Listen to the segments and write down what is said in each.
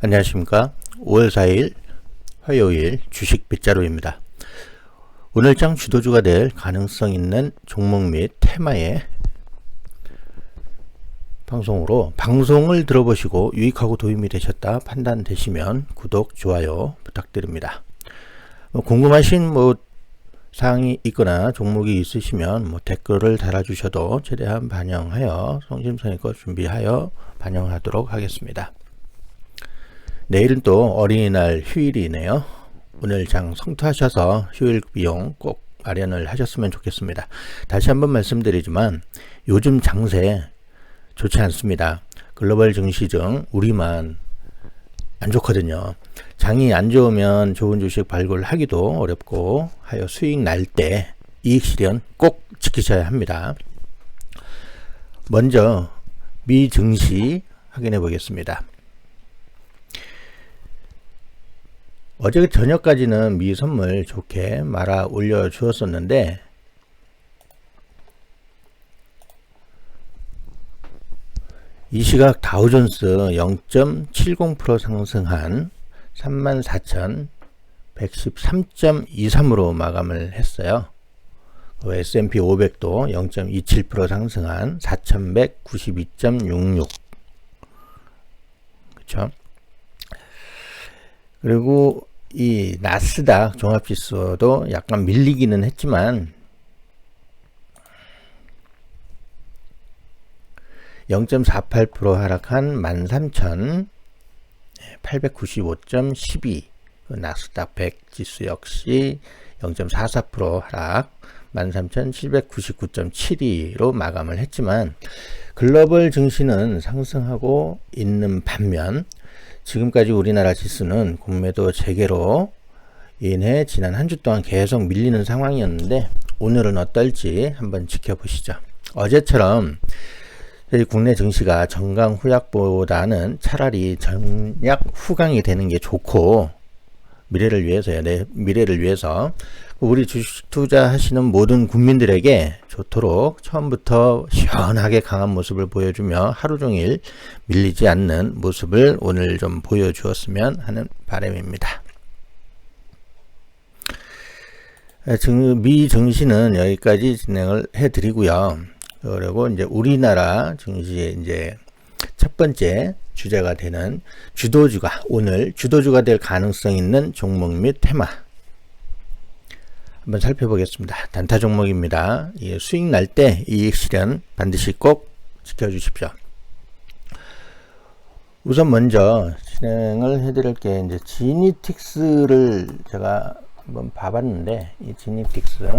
안녕하십니까. 5월 4일 화요일 주식 빗자루입니다. 오늘장 주도주가 될 가능성 있는 종목 및 테마의 방송을 들어보시고 유익하고 도움이 되셨다 판단되시면 구독, 좋아요 부탁드립니다. 궁금하신 사항이 있거나 종목이 있으시면 댓글을 달아주셔도 최대한 반영하여 성심성의껏 준비하여 반영하도록 하겠습니다. 내일은 또 어린이날 휴일이네요. 오늘 장 성투하셔서 휴일 비용 꼭 마련을 하셨으면 좋겠습니다. 다시 한번 말씀드리지만 요즘 장세 좋지 않습니다. 글로벌 증시 등 우리만 안 좋거든요. 장이 안 좋으면 좋은 주식 발굴하기도 어렵고 하여 수익 날 때 이익 실현 꼭 지키셔야 합니다. 먼저 미 증시 확인해 보겠습니다. 어제 저녁까지는 미 선물 좋게 말아 올려 주었었는데 이 시각 다우존스 0.70% 상승한 34,113.23으로 마감을 했어요. S&P 500도 0.27% 상승한 4,192.66. 그렇죠? 그리고 이 나스닥 종합지수도 약간 밀리기는 했지만 0.48% 하락한 13,895.12. 나스닥 100 지수 역시 0.44% 하락 13,799.72로 마감을 했지만 글로벌 증시는 상승하고 있는 반면 지금까지 우리나라 지수는 공매도 재개로 인해 지난 한 주 동안 계속 밀리는 상황이었는데 오늘은 어떨지 한번 지켜보시죠. 어제처럼 국내 증시가 정강 후약보다는 차라리 전약 후강이 되는 게 좋고 미래를 위해서요. 내 미래를 위해서 우리 주식 투자하시는 모든 국민들에게 좋도록 처음부터 시원하게 강한 모습을 보여주며 하루 종일 밀리지 않는 모습을 오늘 좀 보여주었으면 하는 바람입니다. 미 증시는 여기까지 진행을 해드리고요. 그리고 이제 우리나라 증시의 이제 첫 번째 주제가 되는 오늘 주도주가 될 가능성 있는 종목 및 테마 한번 살펴보겠습니다. 단타 종목입니다. 수익 날 때 이익 실현 반드시 꼭 지켜주십시오. 우선 먼저 진행을 해드릴 게 이제 지니틱스를 제가 한번 봐봤는데 이 지니틱스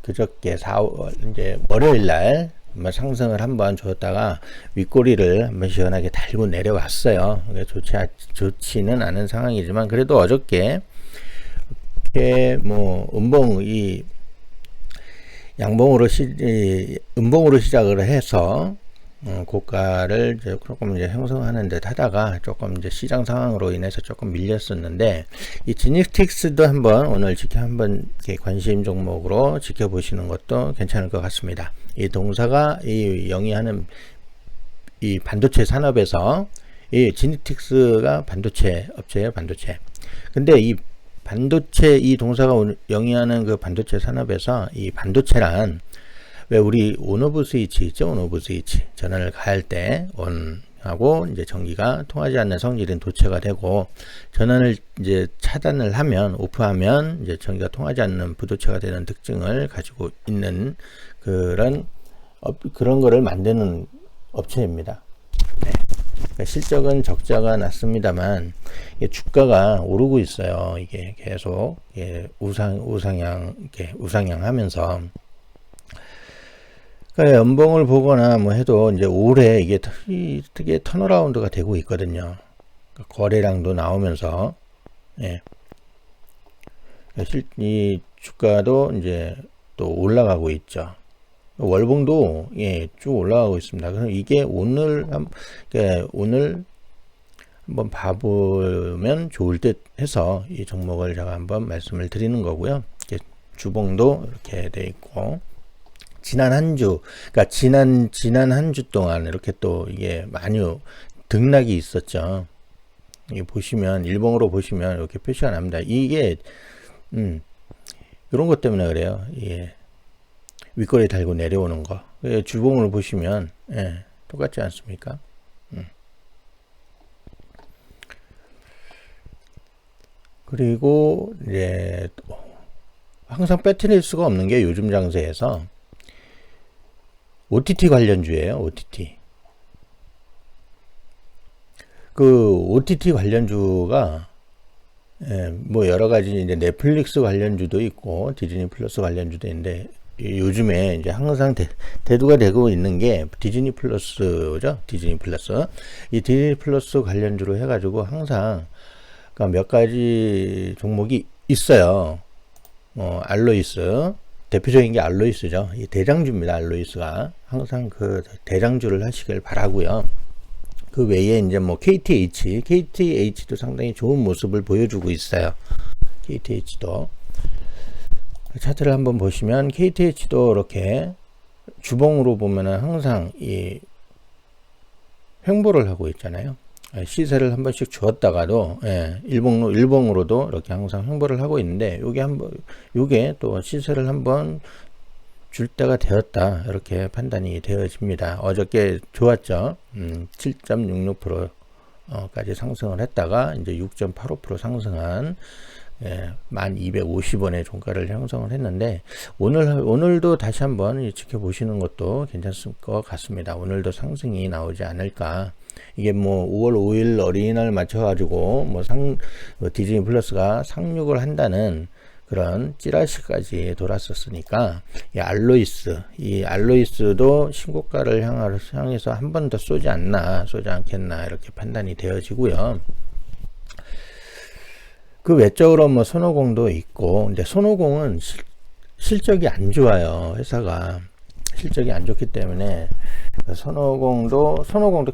그저께 4월 이제 월요일 날 상승을 한번 줬다가 윗꼬리를 한번 시원하게 달고 내려왔어요. 좋지는 않은 상황이지만 그래도 어저께 이렇게 음봉 음봉으로 시작을 해서 고가를 조금 형성하는 듯 하다가 조금 시장 상황으로 인해서 조금 밀렸었는데 이 지니틱스도 한번 오늘 한번 관심 종목으로 지켜보시는 것도 괜찮을 것 같습니다. 이 동사가 영위하는 이 반도체 산업에서 이 지니틱스가 반도체 업체예요, 반도체. 근데 이 동사가 영위하는 그 반도체 산업에서 이 반도체란 왜 우리 온 오브 스위치 있죠? 온 오브 스위치. 전원을 가할 때 온하고 이제 전기가 통하지 않는 성질인 도체가 되고 전원을 이제 차단을 하면 오프하면 이제 전기가 통하지 않는 부도체가 되는 특징을 가지고 있는 그런 거를 만드는 업체입니다. 네. 그러니까 실적은 적자가 났습니다만 주가가 오르고 있어요. 이게 계속 우상향하면서 연봉을 보거나 해도 이제 올해 이게 되게 턴어라운드가 되고 있거든요. 거래량도 나오면서 이 주가도 이제 또 올라가고 있죠. 월봉도 쭉 올라가고 있습니다. 그래서 이게 오늘 한번 봐보면 좋을 듯 해서 이 종목을 제가 한번 말씀을 드리는 거고요. 주봉도 이렇게 돼 있고 지난 한 주, 그러니까 지난 한 주 동안 이렇게 또 이게 많이 등락이 있었죠. 이 보시면 일봉으로 보시면 이렇게 표시가 납니다. 이게 이런 것 때문에 그래요. 예. 윗꼬리 달고 내려오는 거. 주봉을 보시면 예, 똑같지 않습니까? 그리고 이제 항상 빼뜨릴 수가 없는 게 요즘 장세에서 OTT 관련주예요. OTT. 그 OTT 관련주가 예, 뭐 여러 가지 이제 넷플릭스 관련주도 있고 디즈니 플러스 관련주도 있는데 요즘에 이제 항상 대두가 되고 있는 게 디즈니 플러스죠. 디즈니 플러스. 이 디즈니 플러스 관련주로 해가지고 항상 그러니까 몇 가지 종목이 있어요. 알로이스. 대표적인 게 알로이스죠. 이 대장주입니다. 알로이스가. 항상 그 대장주를 하시길 바라고요. 그 외에 이제 뭐 KTH도 상당히 좋은 모습을 보여주고 있어요. KTH도. 차트를 한번 보시면 KTH도 이렇게 주봉으로 보면은 항상 이 횡보를 하고 있잖아요. 시세를 한 번씩 주었다가도 예, 일봉으로도 이렇게 항상 횡보를 하고 있는데 요게 또 시세를 한번 줄 때가 되었다 이렇게 판단이 되어집니다. 어저께 좋았죠. 7.66% 까지 상승을 했다가 이제 6.85% 상승한 1250원의 종가를 형성을 했는데 오늘도 다시 한번 지켜보시는 것도 괜찮을 것 같습니다. 오늘도 상승이 나오지 않을까. 이게 뭐 5월 5일 어린이날 맞춰가지고 뭐 디즈니 플러스가 상륙을 한다는 그런 찌라시까지 돌았었으니까 이 알로이스도 신고가를 향해서 한 번 더 쏘지 않겠나 이렇게 판단이 되어지고요. 그 외적으로 뭐 손오공도 있고, 근데 손오공은 실적이 안 좋아요. 회사가 실적이 안 좋기 때문에 손오공도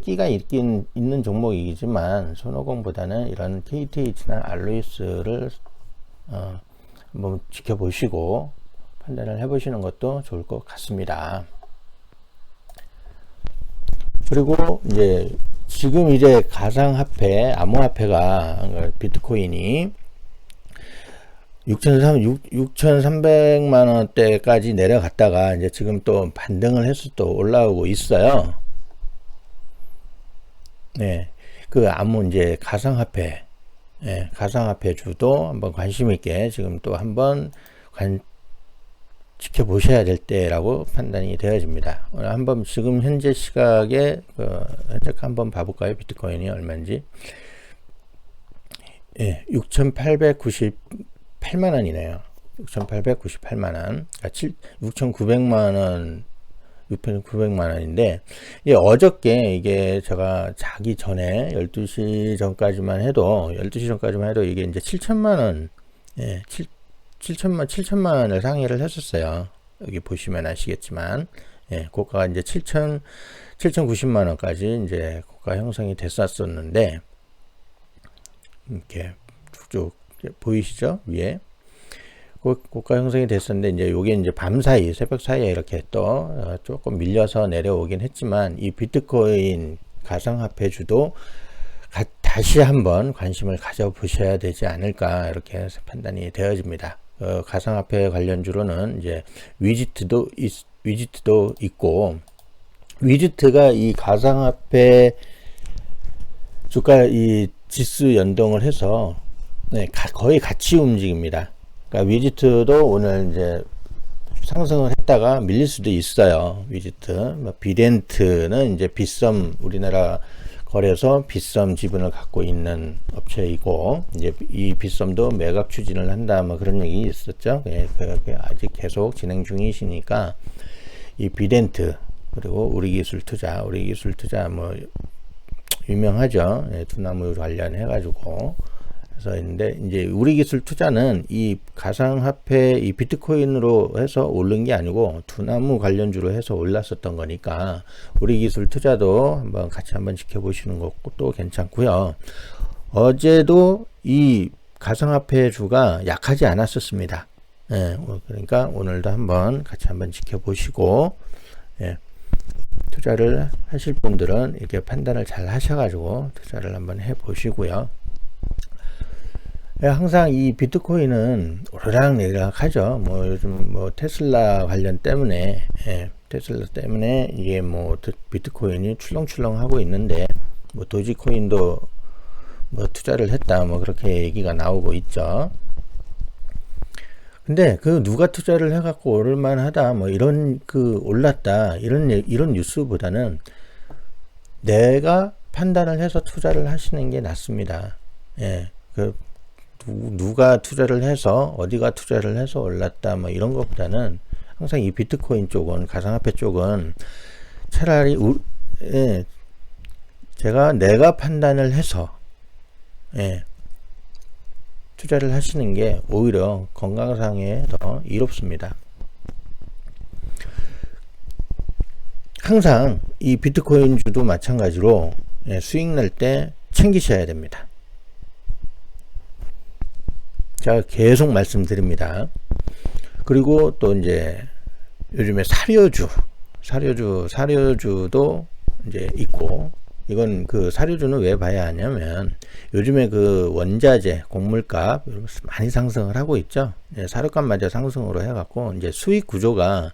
끼가 있는 종목이지만 손오공보다는 이런 KTH나 알로이스를 한번 지켜보시고 판단을 해보시는 것도 좋을 것 같습니다. 그리고 지금 가상화폐, 암호화폐가 비트코인이 6,300만 원대까지 내려갔다가 이제 지금 또 반등을 해서 또 올라오고 있어요. 네. 그 가상화폐, 가상화폐 주도 한번 관심 있게 지금 또 한번 지켜보셔야 될 때라고 판단이 되어집니다. 오늘 한번 지금 현재 시각에 현재 한번 봐볼까요? 비트코인이 얼마인지. 6,898만 원이네요. 6,898만 원. 6,900만 원, 6,900만 원인데, 어저께 제가 자기 전에 12시 전까지만 해도 이게 이제 7천만 원, 7천만 원을 상회를 했었어요. 여기 보시면 아시겠지만, 고가가 이제 7,090만 원까지 이제 고가 형성이 됐었는데, 이렇게 쭉쭉 보이시죠? 위에. 고가 형성이 됐었는데, 이제 요게 이제 새벽 사이에 이렇게 또 조금 밀려서 내려오긴 했지만, 이 비트코인 가상화폐 주도 다시 한번 관심을 가져보셔야 되지 않을까, 이렇게 판단이 되어집니다. 가상화폐 관련주로는 이제 위지트도 있고, 위지트가 이 가상화폐 주가 이 지수 연동을 해서 거의 같이 움직입니다. 그러니까 위지트도 오늘 이제 상승을 했다가 밀릴 수도 있어요. 위지트. 비덴트는 이제 우리나라 거래소 빗썸 지분을 갖고 있는 업체이고, 이제 이 빗썸도 매각 추진을 한다, 그런 얘기 있었죠. 그게 아직 계속 진행 중이시니까, 이 비덴트, 그리고 우리기술투자 유명하죠. 두나무 관련해가지고. 그래서 있는데, 이제 우리기술투자는 이 가상화폐, 이 비트코인으로 해서 오른 게 아니고, 두나무 관련주로 해서 올랐었던 거니까, 우리기술투자도 같이 한번 지켜보시는 것도 괜찮고요. 어제도 이 가상화폐 주가 약하지 않았었습니다. 그러니까 오늘도 같이 한번 지켜보시고, 투자를 하실 분들은 이렇게 판단을 잘 하셔가지고 투자를 한번 해보시고요. 항상 이 비트코인은 오르락내리락 하죠. 뭐 요즘 뭐 테슬라 관련 때문에, 테슬라 때문에 이게 뭐 비트코인이 출렁출렁 하고 있는데, 뭐 도지코인도 뭐 투자를 했다, 뭐 그렇게 얘기가 나오고 있죠. 근데 그 누가 투자를 해갖고 오를만하다, 뭐 이런 그 올랐다, 이런 뉴스보다는 내가 판단을 해서 투자를 하시는 게 낫습니다. 누가 투자를 해서 어디가 투자를 해서 올랐다 뭐 이런 것보다는 항상 이 비트코인 쪽은, 가상화폐 쪽은 차라리 내가 판단을 해서 투자를 하시는 게 오히려 건강상에 더 이롭습니다. 항상 이 비트코인주도 마찬가지로 수익 낼 때 챙기셔야 됩니다. 제가 계속 말씀드립니다. 그리고 또 이제 요즘에 사료주도 이제 있고, 이건 그 사료주는 왜 봐야 하냐면 요즘에 그 원자재, 곡물값 많이 상승을 하고 있죠. 사료값마저 상승으로 해갖고 이제 수익 구조가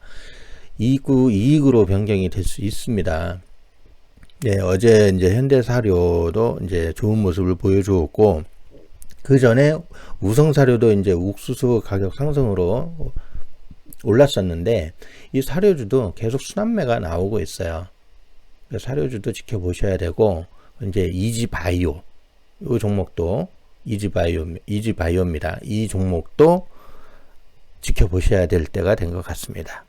이익으로 변경이 될 수 있습니다. 어제 이제 현대사료도 이제 좋은 모습을 보여주었고, 그 전에 우성사료도 이제 옥수수 가격 상승으로 올랐었는데, 이 사료주도 계속 순환매가 나오고 있어요. 사료주도 지켜보셔야 되고, 이제 이지바이오, 이 종목도 이지바이오입니다. 이 종목도 지켜보셔야 될 때가 된 것 같습니다.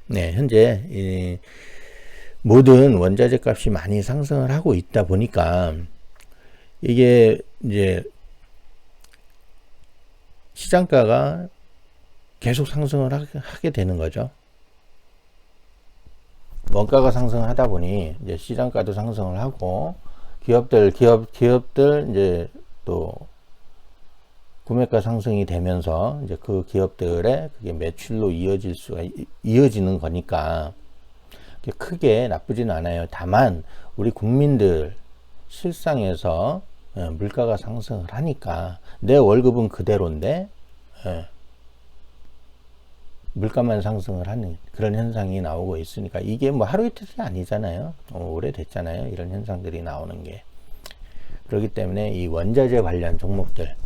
현재 이 모든 원자재 값이 많이 상승을 하고 있다 보니까 이게 이제 시장가가 계속 상승을 하게 되는 거죠. 원가가 상승하다 보니 이제 시장가도 상승을 하고, 기업들 이제 또 구매가 상승이 되면서 이제 그 기업들의 그게 매출로 이어지는 거니까 크게 나쁘지는 않아요. 다만 우리 국민들 실상에서 물가가 상승을 하니까 내 월급은 그대로인데 물가만 상승을 하는 그런 현상이 나오고 있으니까, 이게 뭐 하루 이틀이 아니잖아요. 오래됐잖아요. 이런 현상들이 나오는 게. 그렇기 때문에 이 원자재 관련 종목들,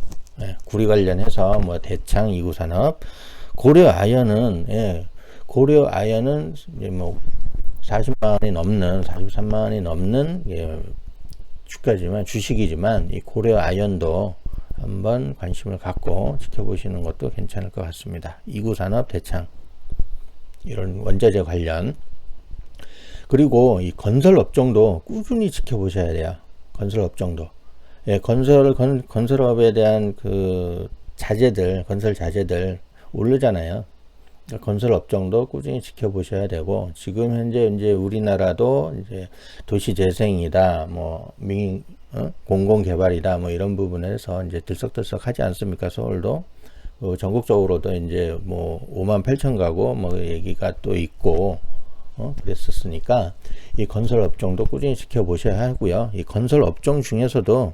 구리 관련해서 뭐 대창, 이구산업, 고려아연은 이제 뭐 40만 원이 넘는, 43만 원이 넘는 주식이지만 이 고려아연도 한번 관심을 갖고 지켜보시는 것도 괜찮을 것 같습니다. 이구산업, 대창, 이런 원자재 관련. 그리고 이 건설 업종도 꾸준히 지켜보셔야 돼요. 건설 업종도. 건설업에 대한 그 건설 자재들 오르잖아요. 건설 업종도 꾸준히 지켜보셔야 되고, 지금 현재 이제 우리나라도 이제 도시 재생이다, 뭐 공공 개발이다, 뭐 이런 부분에서 이제 들썩들썩 하지 않습니까? 서울도 전국적으로도 이제 뭐 5만 8천 가구 뭐 얘기가 또 있고 그랬었으니까 이 건설 업종도 꾸준히 지켜보셔야 하고요. 이 건설 업종 중에서도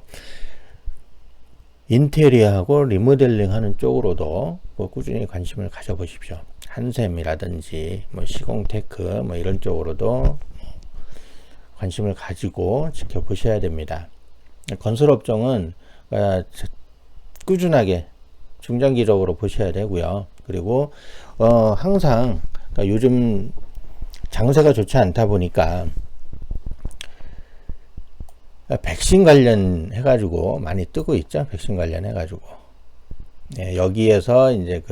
인테리어하고 리모델링 하는 쪽으로도 꾸준히 관심을 가져보십시오. 한샘이라든지 뭐 시공테크 뭐 이런 쪽으로도 관심을 가지고 지켜보셔야 됩니다. 건설 업종은 꾸준하게 중장기적으로 보셔야 되고요. 그리고 항상 요즘 장세가 좋지 않다 보니까 백신 관련 해가지고 많이 뜨고 있죠. 백신 관련 해가지고 여기에서 이제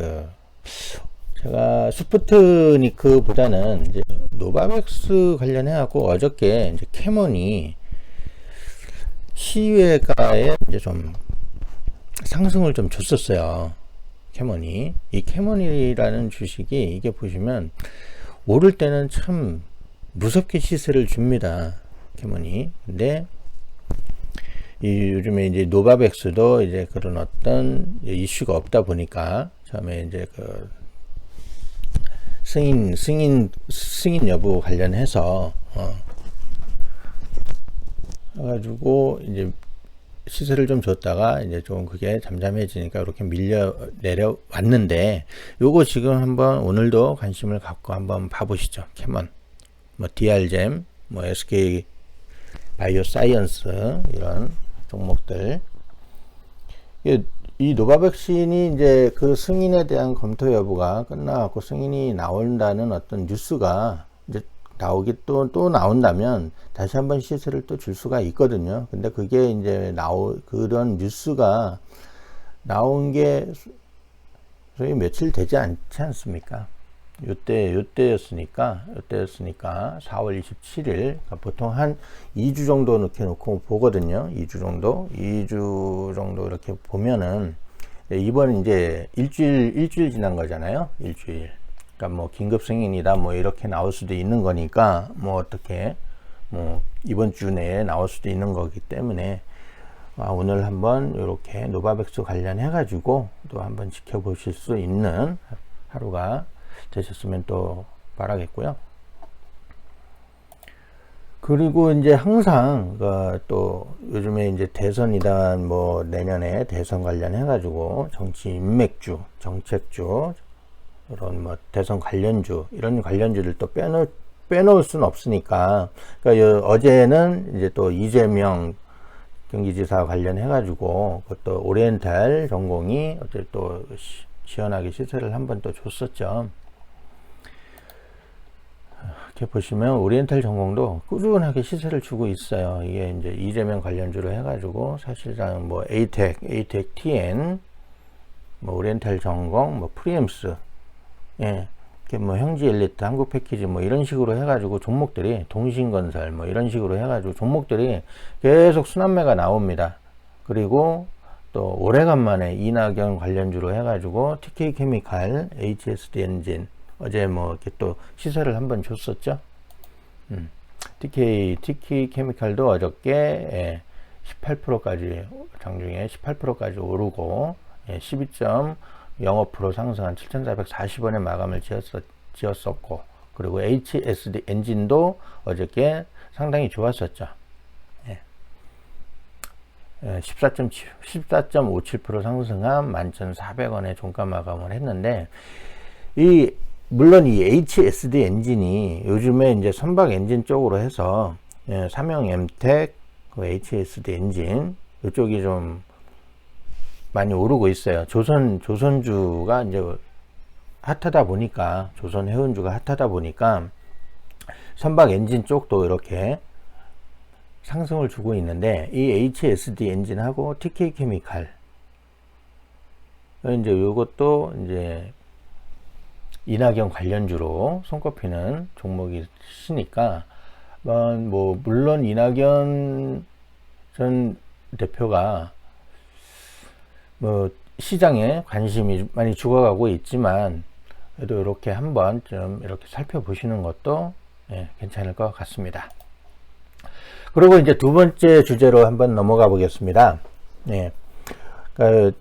제가 스푸트니크보다는 이제 노바백스 관련해갖고 어저께 이제 캐몬이 시외가에 이제 좀 상승을 좀 줬었어요. 캐몬이. 이 캐몬이라는 주식이 이게 보시면 오를 때는 참 무섭게 시세를 줍니다. 캐몬이. 근데 요즘에 이제 노바백스도 이제 그런 어떤 이슈가 없다 보니까 처음에 이제 승인 여부 관련해서 해가지고 이제 시세를 좀 줬다가 이제 좀 그게 잠잠해지니까 이렇게 밀려 내려왔는데, 요거 지금 한번 오늘도 관심을 갖고 한번 봐보시죠. 캐먼, 뭐 DR잼, 뭐 SK 바이오 사이언스 이런 종목들. 이 노바백신이 이제 그 승인에 대한 검토 여부가 끝나갖고 승인이 나온다는 어떤 뉴스가 이제 나오기 또 나온다면 다시 한번 시세를 또 줄 수가 있거든요. 근데 그게 이제 그런 뉴스가 나온 게 소위 며칠 되지 않지 않습니까? 요때였으니까 4월 27일, 그러니까 보통 한 2주 정도 이렇게 놓고 보거든요. 2주 정도 이렇게 보면은, 이번 이제 일주일 지난 거잖아요. 일주일. 그러니까 뭐 긴급 승인이다 뭐 이렇게 나올 수도 있는 거니까, 뭐 어떻게 뭐 이번 주 내에 나올 수도 있는 거기 때문에, 오늘 한번 이렇게 노바백스 관련해 가지고 또 한번 지켜보실 수 있는 하루가 되셨으면 또 바라겠고요. 그리고 이제 항상 또 요즘에 이제 대선이다 뭐 내년에 대선 관련해 가지고 정치 인맥주, 정책주, 이런 뭐 대선 관련주, 이런 관련주를 또 빼놓을 수는 없으니까, 그러니까 어제는 이제 또 이재명 경기지사 관련해 가지고 그것도 오리엔탈 전공이 어째 또 시원하게 시세를 한번 또 줬었죠. 이렇게 보시면 오리엔탈 전공도 꾸준하게 시세를 주고 있어요. 이게 이제 이재명 관련주로 해가지고 사실상 뭐 에이텍 TN, 뭐 오리엔탈 전공, 뭐 프리엠스, 예, 이렇게 뭐 형지 엘리트, 한국 패키지 뭐 이런 식으로 해가지고 종목들이, 동신건설 뭐 이런 식으로 해가지고 종목들이 계속 순환매가 나옵니다. 그리고 또 오래간만에 이낙연 관련주로 해가지고 TK 케미칼, HSD 엔진, 어제 뭐 이렇게 또 시세를 한번 줬었죠. TK 케미칼도 어저께 18%까지, 장중에 18%까지 오르고 12.05% 상승한 7,440원에 마감을 지었었고, 그리고 HSD 엔진도 어저께 상당히 좋았었죠. 14.57% 상승한 11,400원에 종가 마감을 했는데, 물론 이 HSD 엔진이 요즘에 이제 선박 엔진 쪽으로 해서 삼형 엠텍, 그 HSD 엔진 이쪽이 좀 많이 오르고 있어요. 조선주가 이제 핫하다 보니까, 조선 해운주가 핫하다 보니까 선박 엔진 쪽도 이렇게 상승을 주고 있는데, 이 HSD 엔진하고 TK 케미칼 이제 요것도 이제 이낙연 관련주로 손꼽히는 종목이시니까, 뭐 물론 이낙연 전 대표가 뭐 시장에 관심이 많이 죽어가고 있지만, 그래도 이렇게 한번 좀 이렇게 살펴보시는 것도 괜찮을 것 같습니다. 그리고 이제 두 번째 주제로 한번 넘어가 보겠습니다. 그러니까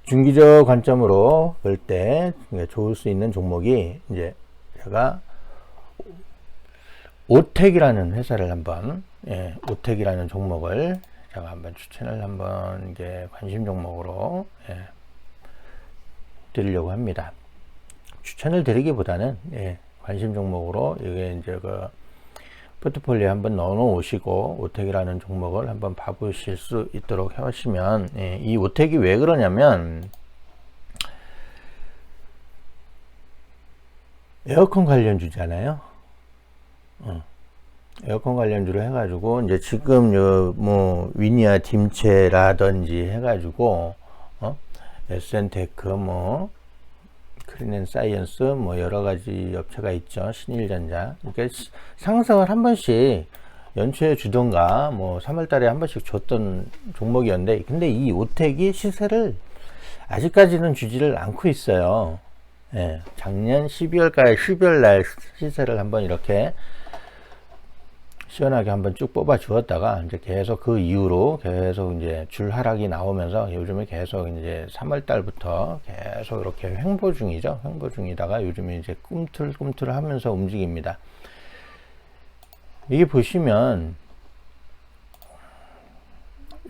중기적 관점으로 볼 때 좋을 수 있는 종목이, 이제 제가 오텍이라는 회사를 한번, 오텍이라는 종목을 제가 한번 추천을 한번 이제 관심 종목으로 드리려고 합니다. 추천을 드리기보다는 관심 종목으로, 이게 이제 그 포트폴리오에 한번 넣어 놓으시고 오텍이라는 종목을 한번 봐보실 수 있도록 해오시면, 이 오텍이 왜 그러냐면, 에어컨 관련주잖아요. 에어컨 관련주로 해가지고 이제 지금 뭐 위니아 딤체라든지 해가지고 에센테크, 뭐 크린앤사이언스, 뭐 여러 가지 업체가 있죠. 신일전자. 이렇게 상승을 한 번씩 연초에 주던가 뭐 3월달에 한 번씩 줬던 종목이었는데, 근데 이 오텍이 시세를 아직까지는 주지를 않고 있어요. 작년 12월 날 시세를 한번 이렇게 시원하게 한번 쭉 뽑아 주었다가, 이제 계속 그 이후로 계속 이제 줄 하락이 나오면서 요즘에 계속 이제 3월 달부터 계속 이렇게 횡보 중이죠. 횡보 중이다가 요즘에 이제 꿈틀꿈틀 하면서 움직입니다. 이게 보시면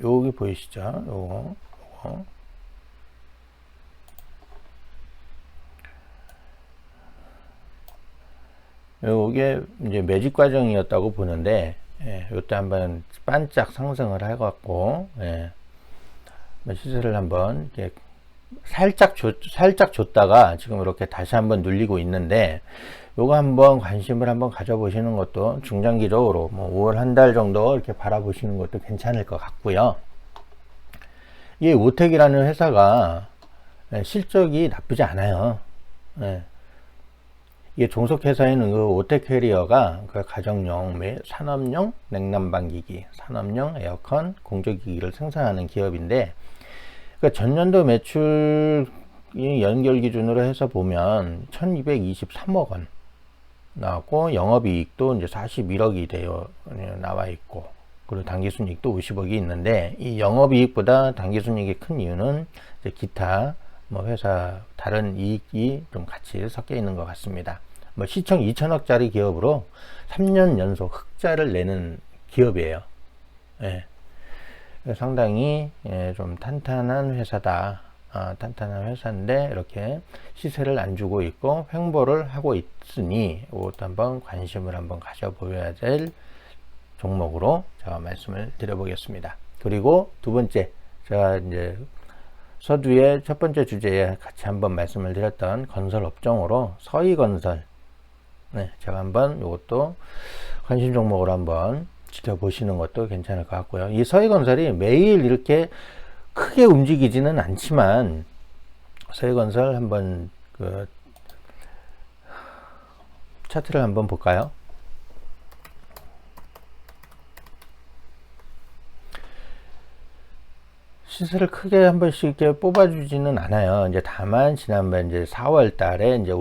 여기 보이시죠? 요거. 요게 이제 매집 과정이었다고 보는데, 예, 요때 한번 반짝 상승을 해갖고, 예, 시세를 한번 이렇게 살짝 줬다가 지금 이렇게 다시 한번 눌리고 있는데, 요거 한번 관심을 한번 가져보시는 것도 중장기적으로 뭐 5월 한 달 정도 이렇게 바라보시는 것도 괜찮을 것 같고요. 이 오텍이라는 회사가 실적이 나쁘지 않아요. 예. 이게 종속회사에는 그 오텍 캐리어가 그 가정용 및 산업용 냉난방기기, 산업용 에어컨, 공조기기를 생산하는 기업인데, 그 전년도 매출 연결 기준으로 해서 보면 1223억 원 나왔고, 영업이익도 이제 41억이 되어 나와 있고, 그리고 당기순이익도 50억이 있는데, 이 영업이익보다 당기순이익이 큰 이유는 이제 기타 뭐 회사 다른 이익이 좀 같이 섞여 있는 것 같습니다. 뭐 시총 2천억짜리 기업으로 3년 연속 흑자를 내는 기업이에요. 예. 상당히 좀 탄탄한 회사다. 탄탄한 회사인데 이렇게 시세를 안 주고 있고 횡보를 하고 있으니 이것도 한번 관심을 한번 가져보셔야 될 종목으로 제가 말씀을 드려보겠습니다. 그리고 두 번째, 제가 이제 서두의 첫 번째 주제에 같이 한번 말씀을 드렸던 건설 업종으로 서희건설, 네, 제가 한번 이것도 관심 종목으로 한번 지켜보시는 것도 괜찮을 것 같고요. 이 서희건설이 매일 이렇게 크게 움직이지는 않지만, 서희건설 한번 그 차트를 한번 볼까요? 시세를 크게 한 번씩 이렇게 뽑아주지는 않아요. 이제 다만 지난번 이제 4월 달에 이제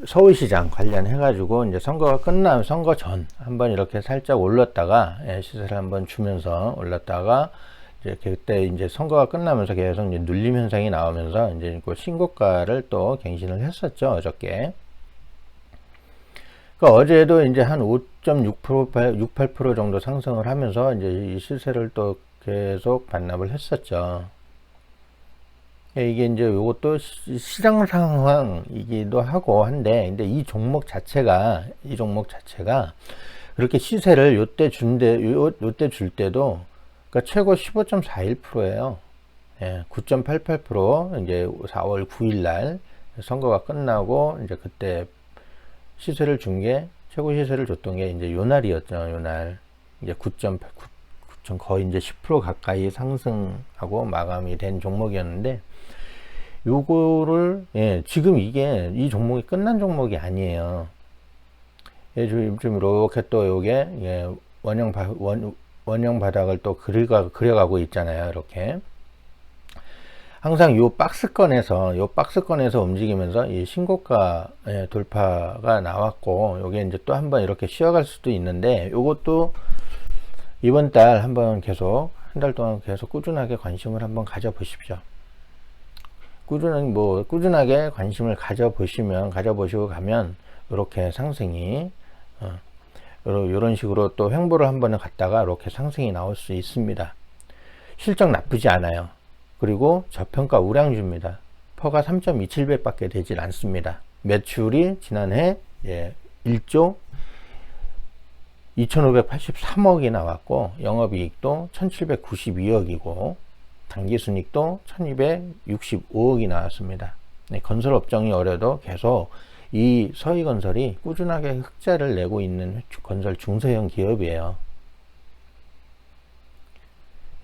서울시장 관련해가지고 이제 선거가 끝나면 선거 전 한번 이렇게 살짝 올랐다가, 시세를 한번 주면서 올랐다가, 이제 그때 이제 선거가 끝나면서 계속 이제 눌림 현상이 나오면서 이제 그 신고가를 또 갱신을 했었죠, 어저께. 그러니까 어제도 이제 한 5.6%, 68% 정도 상승을 하면서 이제 이 시세를 또 계속 반납을 했었죠. 이게 이제 이것도 시장 상황이기도 하고 한데, 근데 이 종목 자체가 그렇게 시세를 요때 줄 때도, 그러니까 최고 15.41%예요. 예, 9.88% 이제 4월 9일 날 선거가 끝나고 이제 그때 시세를 준 게, 최고 시세를 줬던 게 이제 요 날이었죠. 요 날 이제 9.8, 거의 이제 10% 가까이 상승하고 마감이 된 종목이었는데, 요거를, 지금 이게 이 종목이 끝난 종목이 아니에요. 좀 이렇게 또 요게, 원형 바닥을 또 그려가고 있잖아요. 이렇게. 항상 요 박스권에서 움직이면서 이 신고가 돌파가 나왔고, 요게 이제 또 한번 이렇게 쉬어갈 수도 있는데, 요것도 이번 달 한번 계속, 한 달 동안 계속 꾸준하게 관심을 한번 가져보십시오. 꾸준하게 관심을 가져보시고 가면, 이렇게 상승이, 이런 식으로 또 횡보를 한번 갔다가 이렇게 상승이 나올 수 있습니다. 실적 나쁘지 않아요. 그리고 저평가 우량주입니다. 퍼가 3.27배 밖에 되질 않습니다. 매출이 지난해 1조 2583억이 나왔고, 영업이익도 1792억이고, 당기순이익도 1265억이 나왔습니다. 건설업종이 어려도 계속 이 서희건설이 꾸준하게 흑자를 내고 있는 건설 중소형 기업이에요.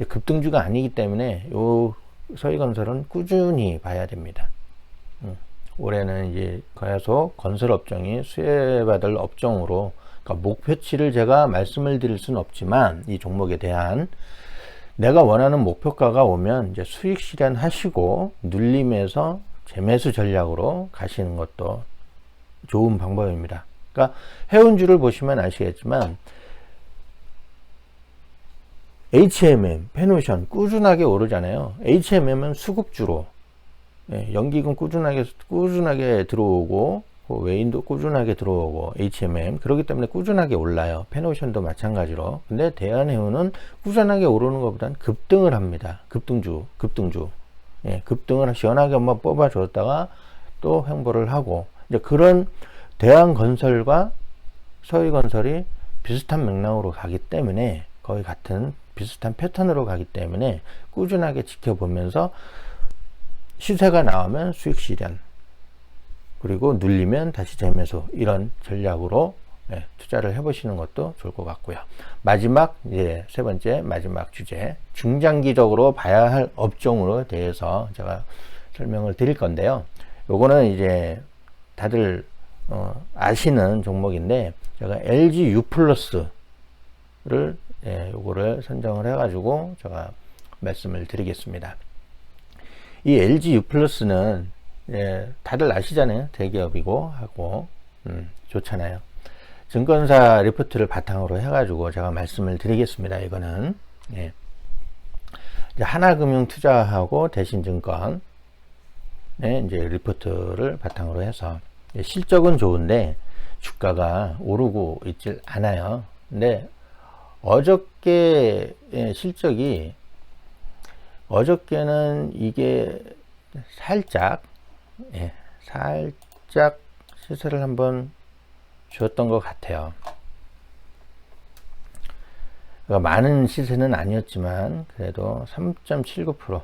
급등주가 아니기 때문에 요 서희건설은 꾸준히 봐야 됩니다. 올해는 이제 계속 건설업종이 수혜받을 업종으로, 그러니까 목표치를 제가 말씀을 드릴 수는 없지만, 이 종목에 대한 내가 원하는 목표가가 오면 이제 수익 실현하시고 눌림에서 재매수 전략으로 가시는 것도 좋은 방법입니다. 그러니까 해운주를 보시면 아시겠지만, HMM, 페노션 꾸준하게 오르잖아요. HMM은 수급주로, 연기금 꾸준하게 들어오고, 외인도 꾸준하게 들어오고 HMM 그렇기 때문에 꾸준하게 올라요. 펜오션도 마찬가지로. 근데 대한해운은 꾸준하게 오르는 것보다는 급등을 합니다. 급등주. 예, 급등을 시원하게 한번 뽑아줬다가 또 횡보를 하고, 이제 그런 대한건설과 서해건설이 비슷한 맥락으로 가기 때문에, 거의 같은 비슷한 패턴으로 가기 때문에 꾸준하게 지켜보면서 시세가 나오면 수익 실현, 그리고 눌리면 다시 재매수, 이런 전략으로 투자를 해보시는 것도 좋을 것 같고요. 마지막, 이제 세 번째 마지막 주제, 중장기적으로 봐야 할 업종으로 대해서 제가 설명을 드릴 건데요. 요거는 이제 다들 아시는 종목인데, 제가 LG U 플러스를 요거를 선정을 해가지고 제가 말씀을 드리겠습니다. 이 LG U 플러스는 다들 아시잖아요. 대기업이고 하고 좋잖아요. 증권사 리포트를 바탕으로 해가지고 제가 말씀을 드리겠습니다. 이거는 이제 하나금융투자하고 대신증권 이제 리포트를 바탕으로 해서, 실적은 좋은데 주가가 오르고 있질 않아요. 근데 어저께 실적이, 어저께는 이게 살짝 시세를 한번 주었던 것 같아요. 그러니까 많은 시세는 아니었지만 그래도 3.79%,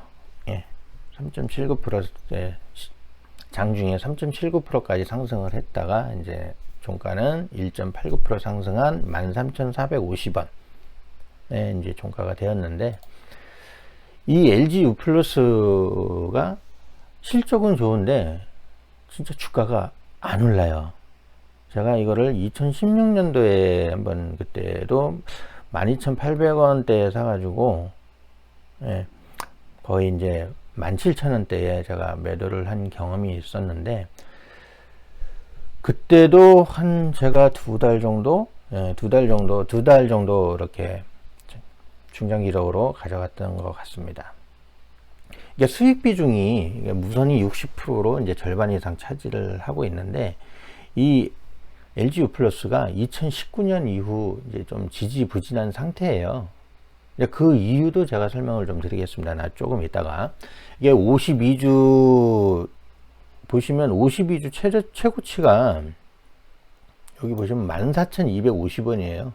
3.79%, 장중에 3.79%까지 상승을 했다가 이제 종가는 1.89% 상승한 13,450원 이제 종가가 되었는데, 이 LG U 플러스가 실적은 좋은데 진짜 주가가 안 올라요. 제가 이거를 2016년도에 한번, 그때도 12,800원대에 사가지고 거의 이제 17,000원대에 제가 매도를 한 경험이 있었는데, 그때도 한 제가 두 달 정도 이렇게 중장기적으로 가져갔던 것 같습니다. 이게 수익 비중이 무선이 60%로 이제 절반 이상 차지를 하고 있는데, 이 LG U 플러스가 2019년 이후 이제 좀 지지부진한 상태예요. 그 이유도 제가 설명을 좀 드리겠습니다. 조금 이따가. 이게 52주 보시면 52주 최고치가 여기 보시면 14,250원이에요.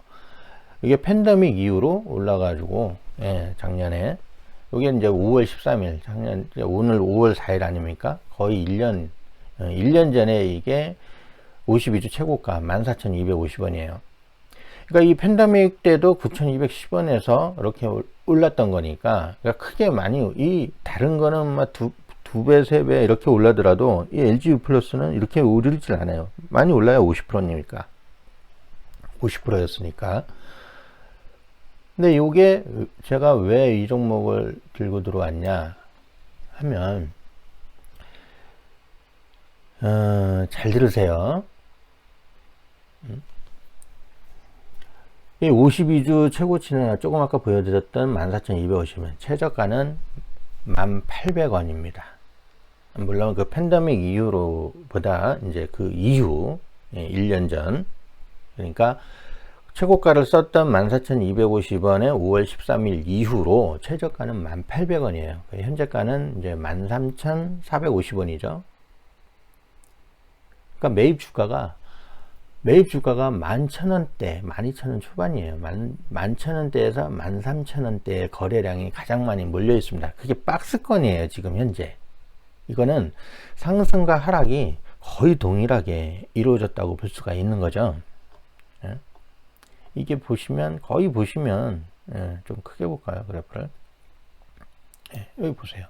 이게 팬데믹 이후로 올라가지고 작년에, 이게 이제 5월 13일, 작년, 오늘 5월 4일 아닙니까? 거의 1년 전에 이게 52주 최고가 14,250원이에요. 그러니까 이 팬데믹 때도 9,210원에서 이렇게 올랐던 거니까, 그러니까 크게 많이, 이 다른 거는 막 두 배, 세 배 이렇게 올라더라도 이 LG U 플러스는 이렇게 오르질 않아요. 많이 올라요. 50%니까. 50%였으니까. 근데 요게 제가 왜 이 종목을 들고 들어왔냐 하면, 잘 들으세요. 이 52주 최고치는 조금 아까 보여드렸던 14,250원, 최저가는 1,800원입니다. 물론 그 팬데믹 이후로보다 이제 그 이후 1년 전, 그러니까 최고가를 썼던 14,250원에 5월 13일 이후로 최저가는 1,800원이에요. 현재가는 이제 13,450원이죠. 그러니까 매입 주가가 11,000원대, 12,000원 초반이에요. 11,000원대에서 13,000원대의 거래량이 가장 많이 몰려 있습니다. 그게 박스권이에요, 지금 현재. 이거는 상승과 하락이 거의 동일하게 이루어졌다고 볼 수가 있는 거죠. 이게 보시면, 좀 크게 볼까요, 그래프를? 여기 보세요.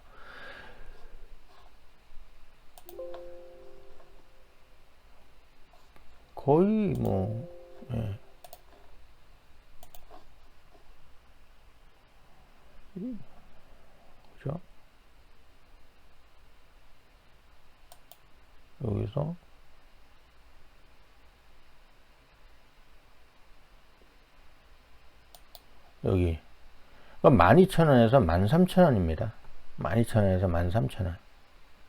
거의 그죠? 여기서 여기 12,000원에서 13,000원입니다. 12,000원에서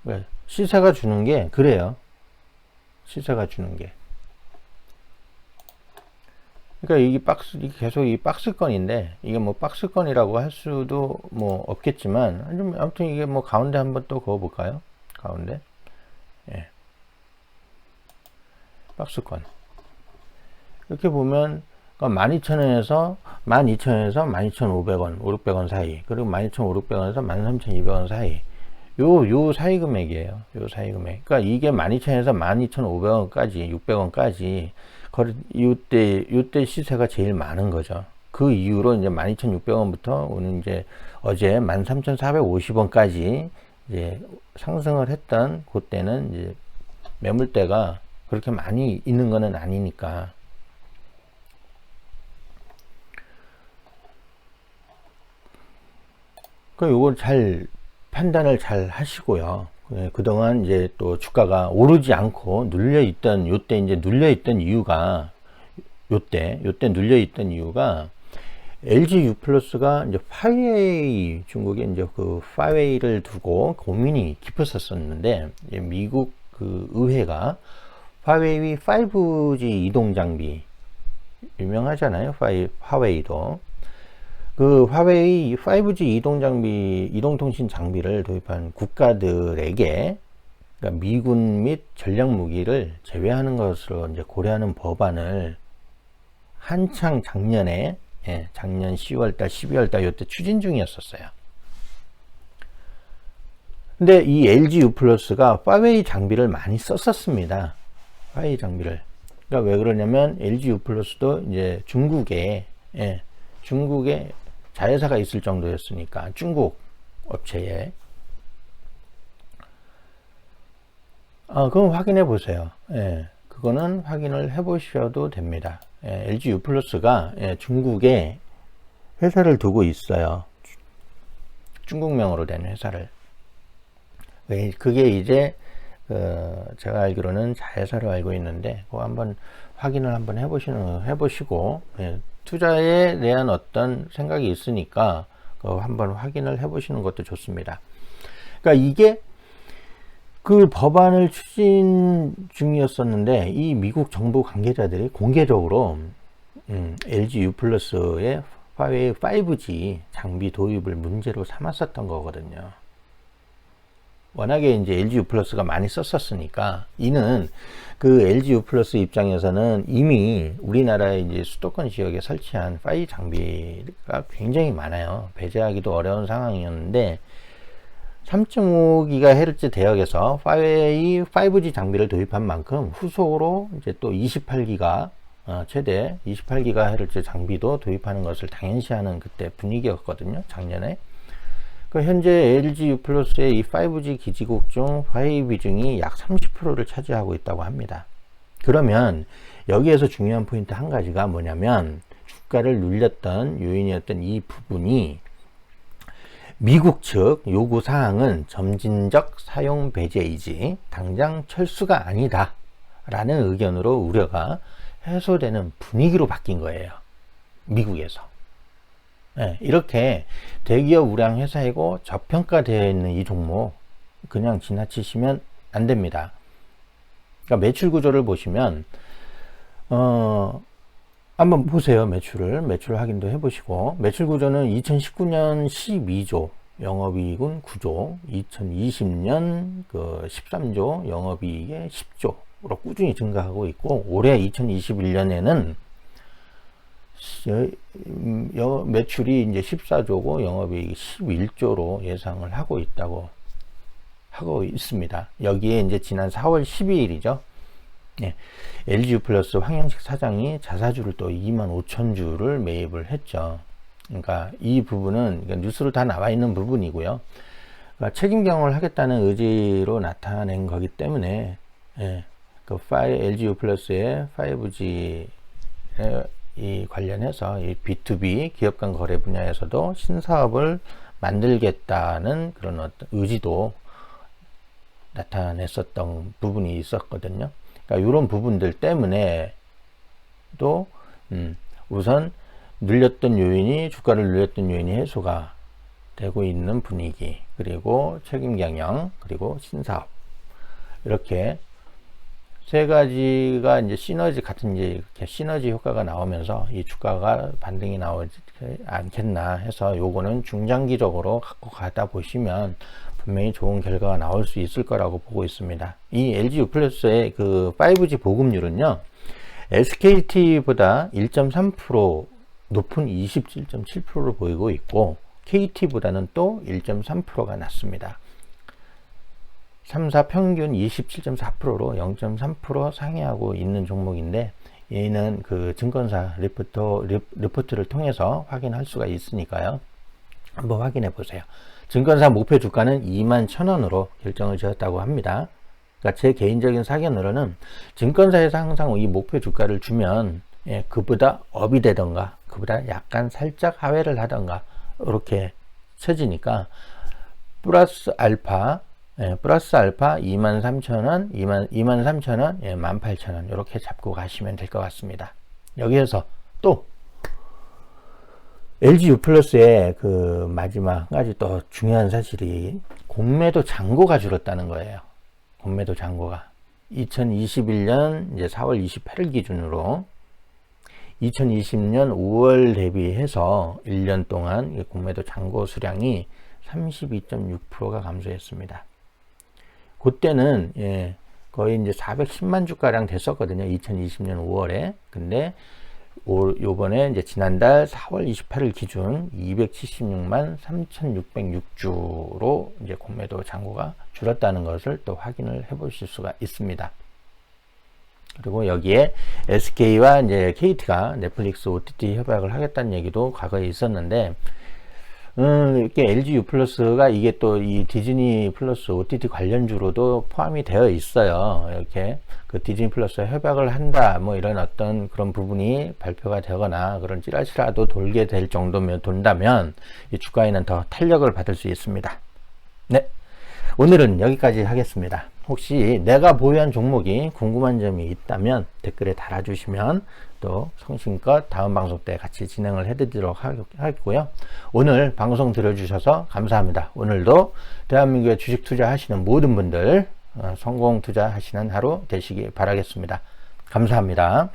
13,000원. 시세가 주는 게 그래요. 시세가 주는 게. 그러니까 이게 계속 이 박스권인데, 이게 뭐 박스권이라고 할 수도 뭐 없겠지만, 아무튼 이게 뭐 가운데 한번 또 그어 볼까요? 가운데. 예. 박스권. 이렇게 보면, 12,000원에서 12,500원, 5,600원 사이, 그리고 12,500원에서 13,200원 사이. 요 사이 금액이에요. 요 사이 금액. 그러니까 이게 12,000원에서 12,500원까지, 600원까지, 요때 시세가 제일 많은 거죠. 그 이후로 이제 12,600원부터 오는 이제 어제 13,450원까지 이제 상승을 했던 그때는 이제 매물대가 그렇게 많이 있는 거는 아니니까. 그 요걸 잘 판단을 잘 하시고요. 그동안 이제 또 주가가 오르지 않고 눌려있던 요때 이제 눌려있던 이유가 요때 눌려있던 이유가 LG U+가 이제 파웨이 중국에 이제 그 파웨이를 두고 고민이 깊었었는데 미국 그 의회가 파웨이 5G 이동 장비 유명하잖아요. 파웨이도 그 화웨이 5G 이동통신 장비를 도입한 국가들에게 그러니까 미군 및 전략 무기를 제외하는 것으로 이제 고려하는 법안을 한창 작년 10월달, 12월달 이때 추진 중이었었어요. 근데 이 LG U+가 화웨이 장비를 많이 썼었습니다. 화웨이 장비를. 그러니까 왜 그러냐면 LG U+도 이제 중국에 자회사가 있을 정도였으니까 중국 업체에 그럼 확인해 보세요. 그거는 확인을 해 보셔도 됩니다. LG U+가 중국에 회사를 두고 있어요. 중국명으로 된 회사를. 그게 이제 제가 알기로는 자회사로 알고 있는데 그거 한번 확인을 한번 해보시고 투자에 대한 어떤 생각이 있으니까 한번 확인을 해보시는 것도 좋습니다. 그러니까 이게 그 법안을 추진 중이었었는데 이 미국 정부 관계자들이 공개적으로 LG U+의 화웨이 5G 장비 도입을 문제로 삼았었던 거거든요. 워낙에 이제 LG U+가 많이 썼었으니까 이는 그 LG U+ 입장에서는 이미 우리나라의 이제 수도권 지역에 설치한 5G 장비가 굉장히 많아요. 배제하기도 어려운 상황이었는데 3.5GHz 대역에서 화웨이 5G 장비를 도입한 만큼 후속으로 이제 또 28기가 최대 28GHz 장비도 도입하는 것을 당연시하는 그때 분위기였거든요. 작년에. 현재 LG U+의 이 5G 기지국 중 화웨이 비중이 약 30%를 차지하고 있다고 합니다. 그러면 여기에서 중요한 포인트 한 가지가 뭐냐면 주가를 눌렸던 요인이었던 이 부분이 미국 측 요구 사항은 점진적 사용 배제이지 당장 철수가 아니다 라는 의견으로 우려가 해소되는 분위기로 바뀐 거예요. 미국에서. 이렇게 대기업 우량 회사이고 저평가되어 있는 이 종목 그냥 지나치시면 안 됩니다. 그러니까 매출 구조를 보시면 한번 보세요. 매출 확인도 해보시고 매출 구조는 2019년 12조 영업이익은 9조 2020년 13조 영업이익의 10조로 꾸준히 증가하고 있고 올해 2021년에는 매출이 이제 14조고 영업이익이 11조로 예상을 하고 있습니다. 여기에 이제 지난 4월 12일이죠. LG U+ 황영식 사장이 자사주를 또 25,000주를 매입을 했죠. 그러니까 이 부분은 뉴스로 다 나와 있는 부분이고요. 그러니까 책임 경영을 하겠다는 의지로 나타낸 거기 때문에 LG U+의 5G 이 관련해서 이 B2B 기업 간 거래 분야에서도 신사업을 만들겠다는 그런 어떤 의지도 나타냈었던 부분이 있었거든요. 그러니까 이런 부분들 때문에 또 우선 주가를 눌렸던 요인이 해소가 되고 있는 분위기, 그리고 책임 경영, 그리고 신사업 이렇게 세 가지가 이제 시너지 같은 이제 이렇게 시너지 효과가 나오면서 이 주가가 반등이 나오지 않겠나 해서 요거는 중장기적으로 갖고 가다 보시면 분명히 좋은 결과가 나올 수 있을 거라고 보고 있습니다. 이 LG U+의 그 5G 보급률은요, SKT보다 1.3% 높은 27.7%를 보이고 있고, KT보다는 또 1.3%가 낮습니다. 3사 평균 27.4%로 0.3% 상회하고 있는 종목인데, 얘는 그 증권사 리포트를 통해서 확인할 수가 있으니까요. 한번 확인해 보세요. 증권사 목표 주가는 21,000원으로 결정을 지었다고 합니다. 그러니까 제 개인적인 사견으로는 증권사에서 항상 이 목표 주가를 주면 그보다 업이 되던가 그보다 약간 살짝 하회를 하던가 이렇게 쳐지니까 플러스 알파 23,000원, 23,000원, 18,000원 이렇게 잡고 가시면 될 것 같습니다. 여기에서 또 LG U+의 그 마지막 한 가지 또 중요한 사실이 공매도 잔고가 줄었다는 거예요. 공매도 잔고가 2021년 이제 4월 28일 기준으로 2020년 5월 대비해서 1년 동안 공매도 잔고 수량이 32.6%가 감소했습니다. 그때는 거의 이제 410만 주가량 됐었거든요. 2020년 5월에. 근데 요번에 이제 지난달 4월 28일 기준 276만 3,606주로 이제 공매도 잔고가 줄었다는 것을 또 확인을 해 보실 수가 있습니다. 그리고 여기에 SK와 이제 KT가 넷플릭스 OTT 협약을 하겠다는 얘기도 과거에 있었는데, 이렇게 LG U+가 이게 또 이 디즈니 플러스 OTT 관련주로도 포함이 되어 있어요. 이렇게 그 디즈니 플러스 협약을 한다, 뭐 이런 어떤 그런 부분이 발표가 되거나 그런 찌라시라도 돌게 될 정도면 돈다면 이 주가에는 더 탄력을 받을 수 있습니다. 네. 오늘은 여기까지 하겠습니다. 혹시 내가 보유한 종목이 궁금한 점이 있다면 댓글에 달아주시면 또 성심껏 다음 방송 때 같이 진행을 해드리도록 하겠고요. 오늘 방송 들어주셔서 감사합니다. 오늘도 대한민국에 주식 투자하시는 모든 분들 성공 투자하시는 하루 되시기 바라겠습니다. 감사합니다.